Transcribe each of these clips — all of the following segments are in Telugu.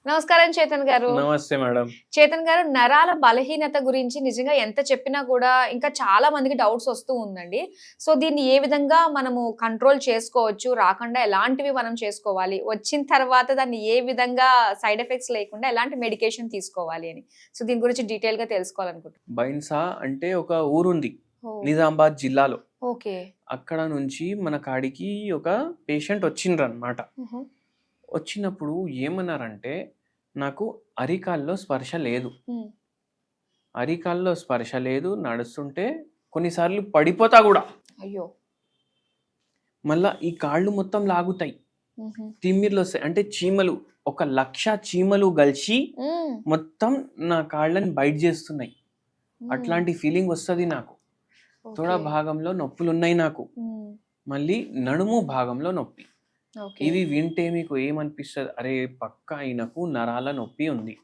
నమస్కారం చేతన్ గారు. నమస్తే మేడం. చేతన్ గారు, నరాల బలహీనత గురించి నిజంగా ఎంత చెప్పినా కూడా ఇంకా చాలా మందికి డౌట్స్ వస్తూ ఉందండి. సో దీన్ని ఏ విధంగా మనము కంట్రోల్ చేసుకోవచ్చు? రాకుండా ఎలాంటివి మనం చేసుకోవాలి? వచ్చిన తర్వాత దాన్ని ఏ విధంగా సైడ్ ఎఫెక్ట్స్ లేకుండా ఎలాంటి మెడికేషన్ తీసుకోవాలి అని. సో దీని గురించి డీటెయిల్‌గా తెలుసుకోవాలనుకుంటున్నాను. బైన్సా అంటే ఒక ఊరుంది ఓహ్! నిజామాబాద్ జిల్లాలో. ఓకే. అక్కడ నుంచి మన కాడికి ఒక పేషెంట్ వచ్చిండ్రనమాట. హుహు. వచ్చినప్పుడు ఏమన్నారంటే, నాకు అరికాల్లో స్పర్శ లేదు. హ్మ్. అరికాల్లో స్పర్శ లేదు. నడుస్తుంటే కొన్నిసార్లు పడిపోతా గూడా. అయ్యో! మళ్ళా ఈ కాళ్ళు మొత్తం లాగుతాయి. హుహు. తిమ్మిర్లొస్తాయి. అంటే చీమలు 1,00,000 చీమలు గలిసి హ్మ్. మొత్తం నా కాళ్ళని బైట్ చేస్తున్నాయి. హ్మ్. అట్లాంటి ఫీలింగ్ వస్తది నాకు. తొడ ఓకే. భాగంలో నొప్పులున్నాయి నాకు. హ్మ్. మళ్ళీ నడుము భాగంలో నొప్పి. ఓకే. ఇవి వింటే మీకు ఏమనిపిస్తది? అరే! పక్కా ఈయనకు నరాల నొప్పి ఉంది.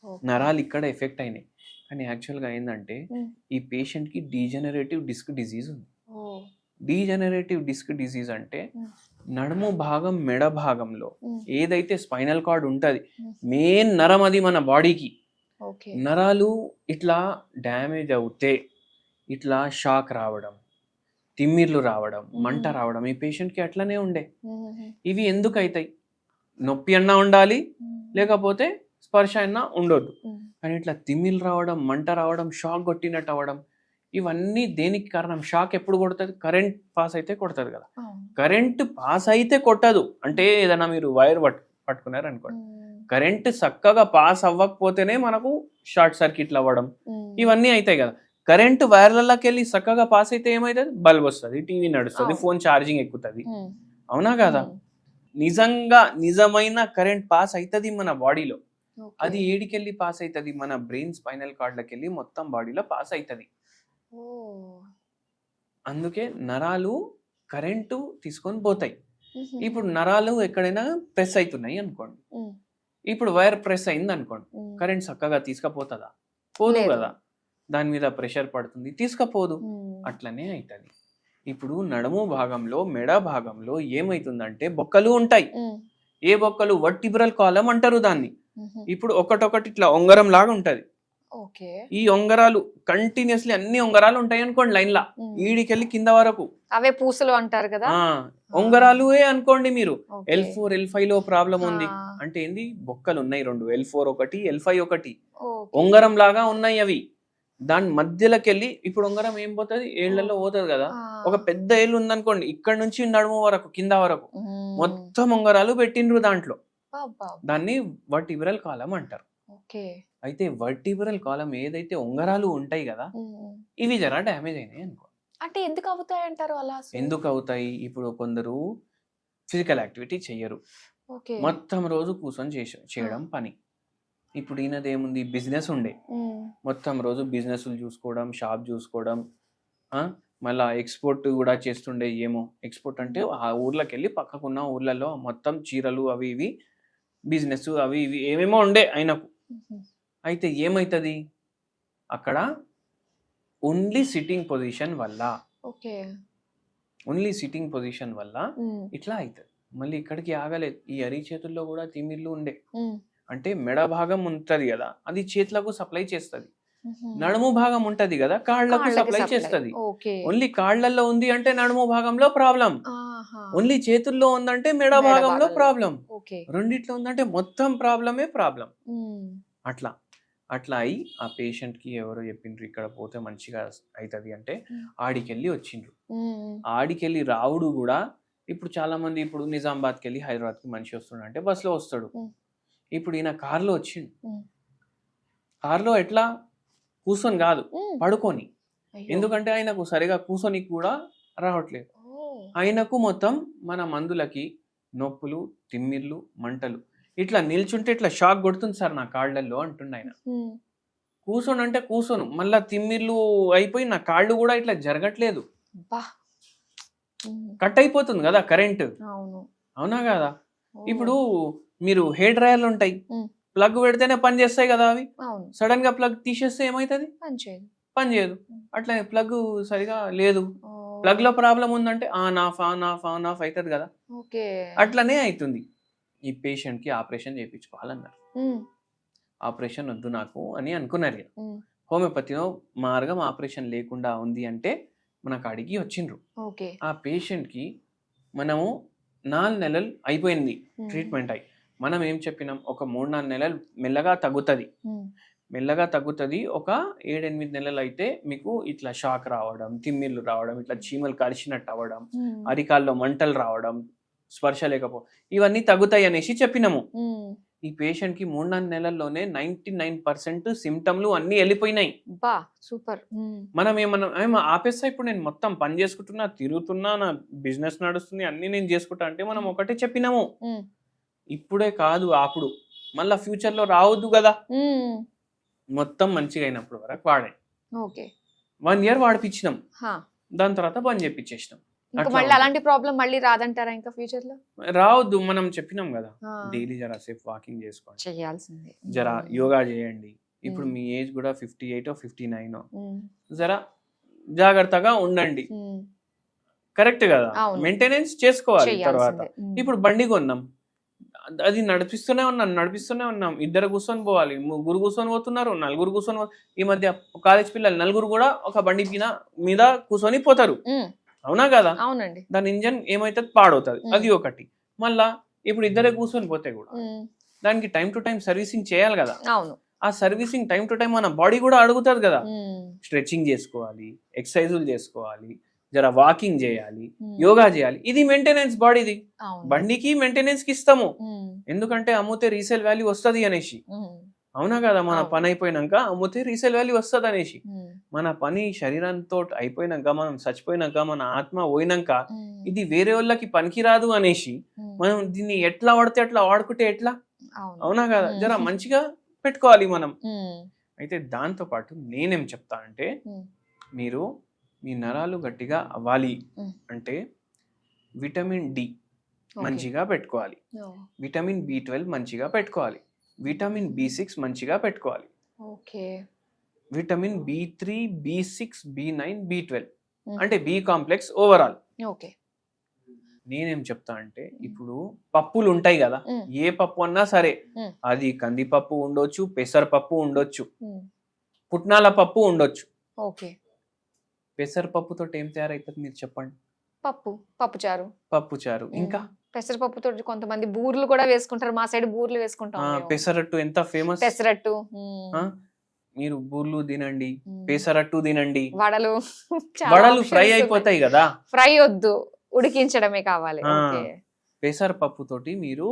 ఓకే. నరాలు ఇక్కడ ఎఫెక్ట్ అయినాయి. కానీ యాక్చువల్‌గా ఏందంటే, హ్మ్. ఈ పేషెంట్‌కి డీజనరేటివ్ డిస్క్ డిసీజ్ ఉంది. ఓహ్! డీజనరేటివ్ డిస్క్ డిసీజ్ అంటే హ్మ్. నడుము భాగం, మెడ భాగంలో హ్మ్. ఏదైతే స్పైనల్ కార్డ్ ఉంటది, హ్మ్. మెయిన్ నరం అది మన బాడీకి. ఓకే. నరాలు ఇట్లా డ్యామేజ్ అవుతే, ఇట్లా షాక్ రావడం, తిమ్మిర్లు రావడం, మంట హ్మ్. రావడం ఈ పేషెంట్‌కి అట్లనే ఉండే. హుహుహు. ఇవి ఎందుకైతాయి? నొప్పి అన్నా ఉండాలి, హ్మ్. లేకపోతే స్పర్శ అయినా ఉండొద్దు. హ్మ్. కానీ ఇట్లా తిమ్మిర్లు రావడం, మంట రావడం, షాక్ కొట్టినట్టు అవ్వడం, ఇవన్నీ దేనికి కారణం? షాక్ ఎప్పుడు కొడతది? కరెంట్ పాస్ అయితే కొడతది కదా! అవును. కరెంట్ పాస్ అయితే కొట్టదు. అంటే ఏదైనా మీరు వైర్ పట్టుకున్నారనుకోండి. హ్మ్. కరెంట్ చక్కగా పాస్ అవ్వకపోతేనే మనకు షార్ట్ సర్క్యూట్లు అవ్వడం, హ్మ్. ఇవన్నీ అయితాయి కదా! కరెంట్ వైర్లలోకెళ్ళి చక్కగా పాస్ అయితే ఏమైతది? బల్బ్ వస్తది, టీవీ నడుస్తది, అవును. ఫోన్ ఛార్జింగ్ ఎక్కుతది. హ్మ్. అవునా కాదా? హ్మ్. నిజంగా నిజమైన కరెంట్ పాస్ అయితది మన బాడీలో. ఓకే. అది ఏడికెళ్ళి పాస్ అయితది? మన బ్రెయిన్ స్పైనల్ కార్డ్‌లకెళ్ళి మొత్తం బాడీలో పాస్ అయితది. ఓహ్! అందుకే నరాలు కరెంటు తీసుకొని పోతాయి. హుహుహు. ఇప్పుడు నరాలు ఎక్కడైనా ప్రెస్ అయితున్నాయి అనుకోండి. హ్మ్. ఇప్పుడు వైర్ ప్రెస్ అయిందనుకోండి. హ్మ్. కరెంట్ చక్కగా తీసుకపోతదా? పోదు లేదు. గదా! దాని మీద ప్రెషర్ పడుతుంది. తీసుకపోదు. హ్మ్. అట్లనే అయితది. ఇప్పుడు నడుము భాగంలో, మెడ భాగంలో ఏమైతుందంటే బొక్కలు ఉంటాయి. హ్మ్. ఏ బొక్కలు? వర్టిబ్రల్ కాలమ్ అంటారు దాన్ని. హుహు. ఇప్పుడు ఒకటొకటి ఇట్లా ఉంగరం లాగా ఉంటది. ఓకే. ఈ ఉంగరాలు కంటిన్యూయస్‌లీ అన్ని ఉంగరాలు ఉంటాయనుకోండి లైన్‌ల. హ్మ్. ఈడికెళ్ళి కింద వరకు. అవే పూసలు అంటారు గదా! ఆ! ఆ! ఉంగరాలుయే అనుకోండి మీరు. ఓకే. L4, L5లో ప్రాబ్లమ్ ఆ! ఉంది. అంటే ఏంది? బొక్కలున్నాయి 2. L4 ఒకటి, L5 ఒకటి. ఓకే. ఉంగరం లాగా ఉన్నాయి అవి. దాని మధ్యలోకెళ్ళి ఇప్పుడు ఉంగరం ఏం పోతది? ఏళ్ళలో ఓహ్! పోతది గదా! ఆ! ఒక పెద్ద ఏళ్ళు ఉందనుకోండి. ఇక్కడి నుంచి నడుము వరకు, కింద వరకు హ్మ్. మొత్తం ఉంగరాలు పెట్టిండ్రు దాంట్లో. అబ్బబ్బా! దాన్ని వర్టిబ్రల్ కాలమ్ అంటారు. ఓకే. అయితే వర్టిబ్రల్ కాలమ్ ఏదైతే ఉంగరాలు ఉంటాయి గదా! హ్మ్. ఇవి జర డ్యామేజ్ అయినాయి అనుకో. అంటే ఎందుకు అవుతాయంటారు అలా అసలు? ఎందుకవుతాయి? ఇప్పుడు కొందరు ఫిజికల్ యాక్టివిటీ చెయ్యరు. ఓకే. మొత్తం రోజు కూర్చొని ఆ! చేయడం పని. ఇప్పుడు ఈయనదేముంది? బిజినెస్ ఉండే. హ్మ్. మొత్తం రోజు బిజినెస్‌లు చూసుకోవడం, షాప్ చూసుకోవడం, ఆ! మళ్ళా ఎక్స్‌పోర్ట్ గూడా చేస్తుండే ఏమో. ఎక్స్‌పోర్ట్ అంటే హ్మ్. ఆ ఊర్లకెళ్ళి పక్కకున్న ఊర్లలో మొత్తం చీరలు అవి ఇవి బిజినెస్ అవి ఇవి ఏమేమో ఉండే ఆయనకు. హుహు. అయితే ఏమైతది? అక్కడ ఓన్లీ సిట్టింగ్ పొజిషన్ వల్ల, ఓకే. ఓన్లీ సిట్టింగ్ పొజిషన్ వల్ల హ్మ్. ఇట్లా అయితది. మళ్ళీ ఇక్కడికి ఆగలేదు. ఈ అరిచేతుల్లో గూడా తిమ్మిర్లు ఉండే. హ్మ్. అంటే మెడ భాగం ఉంటది గదా! అది చేతులకు సప్లై చేస్తది. హుహు. నడుము భాగం ఉంటది గదా! కాళ్ళకు కాళ్ళకి సప్లై సప్లై. చేస్తది. ఓకే. ఓన్లీ కాళ్ళల్లో ఉంది అంటే నడుము భాగంలో ప్రాబ్లమ్. ఆహా! ఓన్లీ చేతుల్లో ఉందంటే మెడ మెడ భాగంలో భాగంలో. ప్రాబ్లమ్. ఓకే. రెండిట్లో ఉందంటే మొత్తం ప్రాబ్లమే ప్రాబ్లమ్. హ్మ్. అట్లా. అట్లా అయ్యి ఆ పేషెంట్‌కి ఎవరో చెప్పిండ్రు ఇక్కడ పోతే మంచిగా అయితది అంటే హ్మ్. ఆడికెళ్ళి వచ్చిండ్రు. హ్మ్. ఆడికెళ్ళి రావుడు గూడా ఇప్పుడు చాలామంది ఇప్పుడు నిజామాబాద్‌కెళ్ళి హైదరాబాద్‌కి మనిషి వస్తుండంటే బస్‌లో వస్తాడు. హ్మ్. ఇప్పుడు ఈయన కార్‌లో వచ్చిండు. హ్మ్. కార్‌లో ఎట్లా? కూర్చొని గాదు. హ్మ్. పడుకొని. అయ్యో! ఎందుకంటే ఆయనకు సరిగా కూర్చొనికి కూడా రావట్లేదు. ఓహ్! ఆయనకు మొత్తం మన మందులకి నొప్పులు, తిమ్మిర్లు, మంటలు. ఇట్లా నిల్చుంటే ఇట్లా షాక్ కొడుతుంది సార్ నా కాళ్ళల్లో అంటుండాయన. హ్మ్. కూసోనంటే కూసోను. మళ్ళా తిమ్మిర్లు అయిపోయి నా కాళ్ళు గూడా ఇట్లా జరగట్లేదు. అబ్బా! హ్మ్. కట్ అయిపోతుంది గదా కరెంట్. అవును. అవునా గాదా? ఓహ్! ఇప్పుడు మీరు హెయిర్ డ్రైయర్‌లుంటాయి. హ్మ్. ప్లగ్ పెడితేనే పని చేస్తాయి గదా అవి. అవును. సడెన్‌గా ప్లగ్ తీసేస్తే ఏమైతది? పని చేయదు. పని చేయదు. హ్మ్. అట్లనే ప్లగ్గు సరిగా లేదు. ఓహ్! ప్లగ్‌లో ప్రాబ్లమ్ ఉందంటే on, of, on, of, on, of అయితది గదా! ఓకే. అట్లనే అయితుంది. ఈ పేషెంట్కి ఆపరేషన్ చేయించుకోవాలన్నారు. ఉమ్, ఆపరేషన్ వద్దు నాకు అని అనుకున్నారు. ఉమ్, హోమియోపతిలో మార్గం ఆపరేషన్ లేకుండా ఉంది అంటే మన కాడికి వచ్చిండ్రు. ఓకే. ఆ పేషెంట్కి మనము 4 నెలలు అయిపోయింది ట్రీట్మెంట్ అయి. మనం ఏం చెప్పినాం, ఒక 3-4 నెలలు మెల్లగా తగ్గుతుంది, మెల్లగా తగ్గుతుంది. ఒక 7-8 నెలలు అయితే మీకు ఇట్లా షాక్ రావడం, తిమ్మిర్లు రావడం, ఇట్లా చీమలు కరిచినట్టు అవ్వడం, అరికాల్లో మంటలు రావడం, స్పర్శ లేకపో, ఇవన్నీ తగ్గుతాయి అనేసి చెప్పినాము. ఈ పేషెంట్కి 3-4 నెలల్లోనే 99% సిమ్టమ్లు అన్నీ వెళ్ళిపోయినాయి. బా సూపర్. మనం ఏమన్నా ఆపేస్తా, ఇప్పుడు నేను మొత్తం పని చేసుకుంటున్నా, తిరుగుతున్నా, నా బిజినెస్ నడుస్తుంది, అన్ని నేను చేసుకుంటా అంటే మనం ఒకటే చెప్పినాము, ఇప్పుడే కాదు అప్పుడు, మళ్ళీ ఫ్యూచర్లో రావద్దు కదా. మొత్తం మంచిగా అయినప్పుడు వరకు వాడే. ఓకే. 1 year వాడిపించినాం, దాని తర్వాత బంద్ చేపించేసినాం. ఇంకా మళ్ళీ అలాంటి ప్రాబ్లం మళ్ళీ రాదంటారా ఇంకా ఫ్యూచర్ లో? రావద్దు, మనం చెప్పినాం కదా, డైలీ జరా సేఫ్ వాకింగ్ చేసుకోండి, చేయాల్సిందే, జరా యోగా చేయండి. ఇప్పుడు మీ ఏజ్ కూడా 58 or 59, జరా జాగ్రత్తగా ఉండండి. కరెక్ట్ కదా, మెయింటెనెన్స్ చేసుకోవాలి. తర్వాత ఇప్పుడు బండి కొన్నాం, అది నడిపిస్తూనే ఉన్నాం. 2 కూర్చొని పోవాలి, 3 కూర్చొని పోతున్నారు, 4 కూర్చొని ఈ మధ్య కాలేజ్ పిల్లలు 4 కూడా ఒక బండి మీద కూర్చొని పోతారు. అవునా కదా? అవునండి. దాని ఇంజన్ ఏమైతుంది, పాడవుతుంది, అది ఒకటి. మళ్ళా ఇప్పుడు 2 కూర్చొని పోతే కూడా దానికి టైం టు టైం సర్వీసింగ్ చేయాలి కదా. అవును. ఆ సర్వీసింగ్ టైం టు టైం మన బాడీ కూడా అడుగుతుంది కదా. స్ట్రెచింగ్ చేసుకోవాలి, ఎక్సర్సైజులు చేసుకోవాలి, జర వాకింగ్ చేయాలి, యోగా చేయాలి. ఇది మెయింటెనెన్స్ బాడీది. బండికి మెయింటెనెన్స్ కి ఇస్తాము, ఎందుకంటే అమ్ముతే రీసేల్ వాల్యూ వస్తుంది అనేసి. అవునా కదా, మన పని అయిపోయినాక అమ్ముతే రీసేల్ వాల్యూ వస్తుంది అనేసి. మన పని శరీరంతో అయిపోయినాక, మనం చచ్చిపోయినాక, మన ఆత్మ పోయినాక ఇది వేరే వాళ్ళకి పనికిరాదు అనేసి మనం దీన్ని ఎట్లా వాడితే అట్లా వాడుకుంటే ఎట్లా? అవునా కదా, జర మంచిగా పెట్టుకోవాలి మనం. అయితే దాంతో పాటు నేనేం చెప్తా అంటే, మీరు మీ నరాలు గట్టిగా అవ్వాలి అంటే విటమిన్ డి మంచిగా పెట్టుకోవాలి, విటమిన్ B12 మంచిగా పెట్టుకోవాలి, విటమిన్ B6 మంచిగా పెట్టుకోవాలి, vitamin B3, B6, B9, B12 అంటే బి కాంప్లెక్స్ ఓవరాల్. నేనేం చెప్తా అంటే, ఇప్పుడు పప్పులు ఉంటాయి కదా, ఏ పప్పు అన్నా సరే, అది కందిపప్పు ఉండొచ్చు, పెసరపప్పు ఉండొచ్చు, పుట్నాల పప్పు ఉండొచ్చు. పెసరపప్పుతో ఏం తయారైతుంది మీరు చెప్పండి? పప్పుచారు. ఇంకా పెసరపప్పుతో కొంతమంది బూర్లు కూడా వేసుకుంటారు, మా సైడ్ బూర్లు వేసుకుంటాం. పెసరట్టు ఎంత ఫేమస్. పెసరట్టు మీరు బూర్లు తినండి, పెసరట్టు తినండి, వడలు ఫ్రై అయిపోతాయి కదా. ఫ్రై వద్దు, ఉడికించడమే కావాలి. పెసరపప్పు తోటి మీరు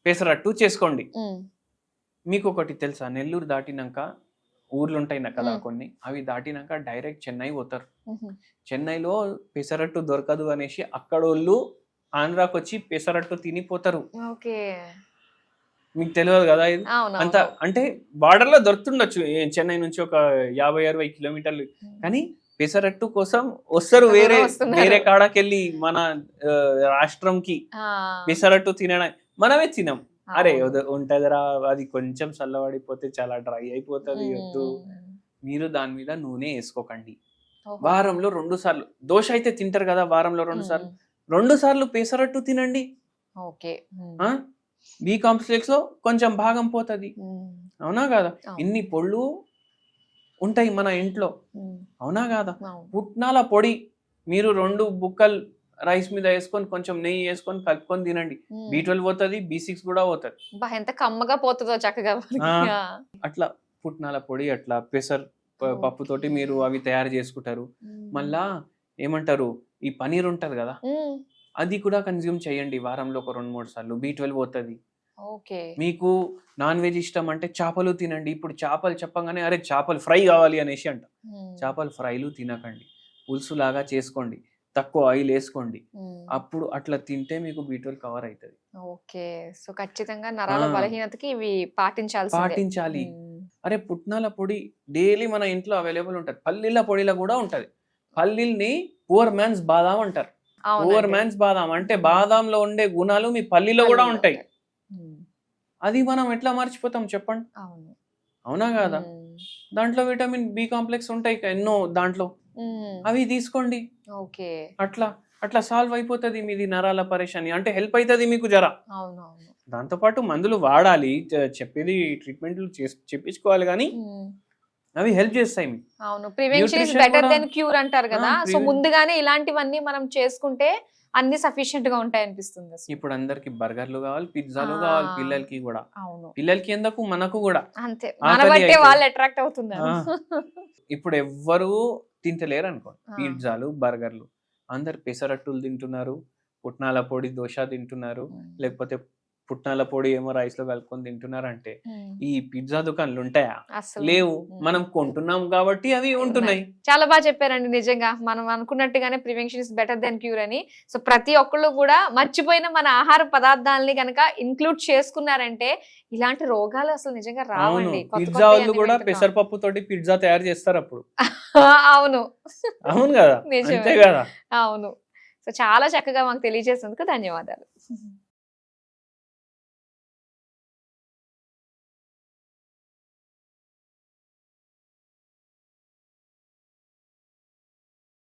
పెసరట్టు చేసుకోండి. మీకు ఒకటి తెలుసా, నెల్లూరు దాటినాక ఊర్లు ఉంటాయి కదా కొన్ని, అవి దాటినాక డైరెక్ట్ చెన్నై పోతారు. చెన్నైలో పెసరట్టు దొరకదు అనేసి అక్కడ వాళ్ళు ఆంధ్రాకి వచ్చి పెసరట్టు తినిపోతారు. మీకు తెలియదు కదా ఇది అంత, అంటే బార్డర్ లో దొరుకుతుండొచ్చు చెన్నై నుంచి ఒక 50-60 కిలోమీటర్లు, కానీ పెసరట్టు కోసం వస్తారు వేరే కాడకెళ్ళి మన రాష్ట్రంకి పెసరట్టు తినడం. మనమే తినం, అరే ఉంటదిరా, అది కొంచెం చల్లబడిపోతే చాలా డ్రై అయిపోతుంది, వద్దు. మీరు దాని మీద నూనె వేసుకోకండి. వారంలో 2 సార్లు దోశ అయితే తింటారు కదా, వారంలో 2 సార్లు పెసరట్టు తినండి. బి కాంప్లెక్స్ లో కొంచెం భాగం పోతుంది. అవునా కాదా? ఇన్ని పొళ్ళు ఉంటాయి మన ఇంట్లో, అవునా కాదా? పుట్నాల పొడి మీరు 2 బుక్కలు రైస్ మీద వేసుకొని కొంచెం నెయ్యి వేసుకొని కలుపుకొని తినండి. B12 పోతుంది, B6 కూడా పోతుంది. ఎంత కమ్మగా పోతుందో చక్కగా. అట్లా పుట్నాల పొడి, అట్లా పెసర్ పప్పుతోటి మీరు అవి తయారు చేసుకుంటారు. మళ్ళా ఏమంటారు, ఈ పనీర్ ఉంటది కదా, అది కూడా కన్జ్యూమ్ చేయండి వారంలో ఒక 2-3 సార్లు. B12 పోతుంది. మీకు నాన్ వెజ్ ఇష్టం అంటే చేపలు తినండి. ఇప్పుడు చేపలు చెప్పగానే అరే చేపలు ఫ్రై కావాలి అనేసి అంట. చేపలు ఫ్రైలు తినకండి, పులుసు లాగా చేసుకోండి, తక్కువ ఆయిల్ వేసుకోండి. అప్పుడు అట్లా తింటే మీకు B12 కవర్ అవుతుంది. సో ఖచ్చితంగా నరాల బలహీనతకి ఇవి పాటించాలి. అరే పుట్నాల పొడి డైలీ మన ఇంట్లో అవైలబుల్ ఉంటది. పల్లీల పొడిలో కూడా ఉంటది. పల్లీల్ని పూర్ మ్యాన్స్ బాదాం అంటారు. పూర్ మ్యాన్స్ బాదాం అంటే బాదాంలో ఉండే గుణాలు మీ పల్లీలో కూడా ఉంటాయి. అది మనం ఎట్లా మర్చిపోతాం చెప్పండి? అవునా కాదా? దాంట్లో విటమిన్ బి కాంప్లెక్స్ ఉంటాయి ఎన్నో దాంట్లో, అవి తీసుకోండి. అట్లా అట్లా సాల్వ్ అయిపోతుంది మీది నరాల పరేషాని, అంటే హెల్ప్ అవుతుంది మీకు జర. అవునవును. దాంతోపాటు మందులు వాడాలి, చెప్పేది ట్రీట్మెంట్లు చెప్పించుకోవాలి, కానీ అవి హెల్ప్ చేస్తాయి మీకు. అవును, ప్రివెన్షన్ ఇస్ Nutrition బెటర్ కూడా- దెన్ క్యూర్ అంటారు కదా. సో preven- ముందుగానే ఇలాంటివన్నీ మనం చేసుకుంటే అన్ని సఫిషియెంట్ గా ఉంటాయి అనిపిస్తుంది అసలు. ఇప్పుడు అందరికి బర్గర్లు కావాలి, పిజ్జాలు ఆ. కావాలి, పిల్లలకి కూడా. అవును, పిల్లలకి ఎందుకు, మనకు కూడా. అంతే, ఆకలి మన బట్టే అయితే. వాళ్ళు అట్రాక్ట్ అవుతున్నారు. ఇప్పుడు ఎవ్వరు తింటలేరు అనుకోండి ఆ. పిజ్జాలు బర్గర్లు. అందరు పెసరట్టులు తింటున్నారు, పుట్నాల పొడి దోశ తింటున్నారు, లేకపోతే పుట్నాల పొడి ఏమో రైస్ లో కలుపుకొని తింటున్నారు. అంటే ఈ పిజ్జా దుకాణాలు ఉంటాయా? అసలు లేవు. మనం కొంటున్నాం కాబట్టి అవి ఉంటున్నాయి. చాలా బాగా చెప్పారండి. నిజంగా మనం అనుకున్నట్టుగానే prevention is better than cure అని. సో ప్రతి ఒక్కళ్ళు కూడా మర్చిపోయిన మన ఆహార పదార్థాలని కనుక ఇంక్లూడ్ చేసుకున్నారంటే ఇలాంటి రోగాలు అసలు నిజంగా అవును, రావండి. కొత్త పిజ్జా కొత్తవి వాళ్ళు అన్ని కూడా వింటున్నాం. పెసరపప్పు తోటి పిజ్జా తయారు చేస్తారు అప్పుడు. అవును, అవును కదా, నిజమే. అంతే కదా. అవును. సో చాలా చక్కగా మాకు తెలియజేసినందుకు ధన్యవాదాలు.